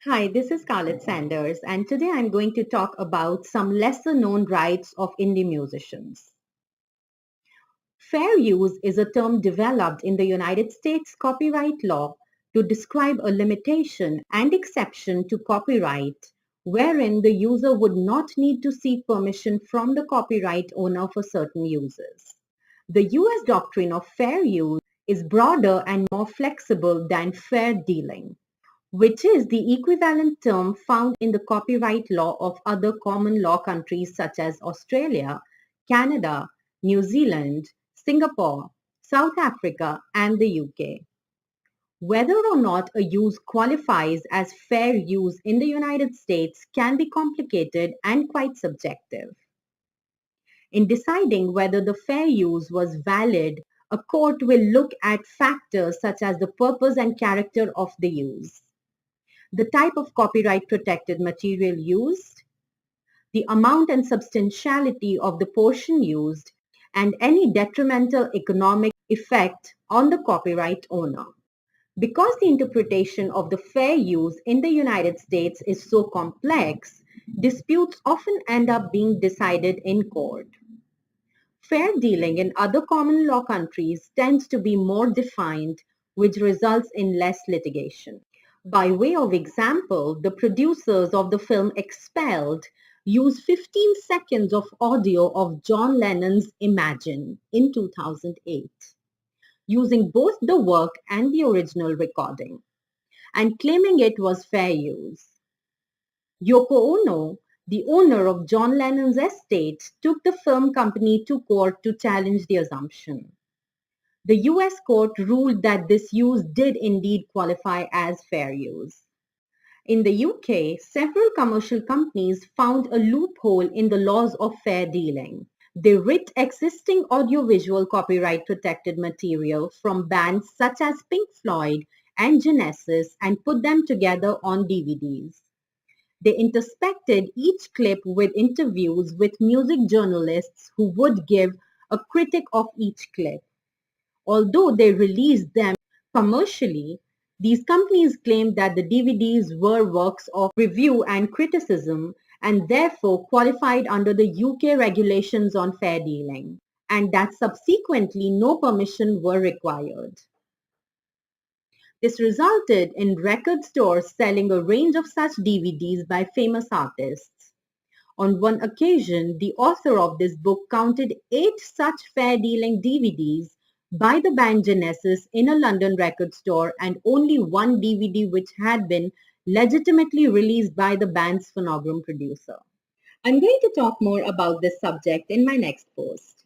Hi, this is Scarlett Sanders, and today I'm going to talk about some lesser known rights of indie musicians. Fair use is a term developed in the United States copyright law to describe a limitation and exception to copyright wherein the user would not need to seek permission from the copyright owner for certain uses. The US doctrine of fair use is broader and more flexible than fair dealing, which is the equivalent term found in the copyright law of other common law countries such as Australia, Canada, New Zealand, Singapore, South Africa, and the UK. Whether or not a use qualifies as fair use in the United States can be complicated and quite subjective. In deciding whether the fair use was valid, a court will look at factors such as the purpose and character of the use, the type of copyright protected material used, the amount and substantiality of the portion used, and any detrimental economic effect on the copyright owner. Because the interpretation of the fair use in the United States is so complex, disputes often end up being decided in court. Fair dealing in other common law countries tends to be more defined, which results in less litigation. By way of example, the producers of the film Expelled used 15 seconds of audio of John Lennon's Imagine in 2008, using both the work and the original recording, and claiming it was fair use. Yoko Ono, the owner of John Lennon's estate, took the film company to court to challenge the assumption. The US court ruled that this use did indeed qualify as fair use. In the UK, several commercial companies found a loophole in the laws of fair dealing. They ripped existing audiovisual copyright protected material from bands such as Pink Floyd and Genesis and put them together on DVDs. They intersected each clip with interviews with music journalists who would give a critic of each clip. Although they released them commercially, these companies claimed that the DVDs were works of review and criticism and therefore qualified under the UK regulations on fair dealing, and that subsequently no permission were required. This resulted in record stores selling a range of such DVDs by famous artists. On one occasion, the author of this book counted 8 such fair dealing DVDs by the band Genesis in a London record store and only one DVD which had been legitimately released by the band's phonogram producer. I'm going to talk more about this subject in my next post.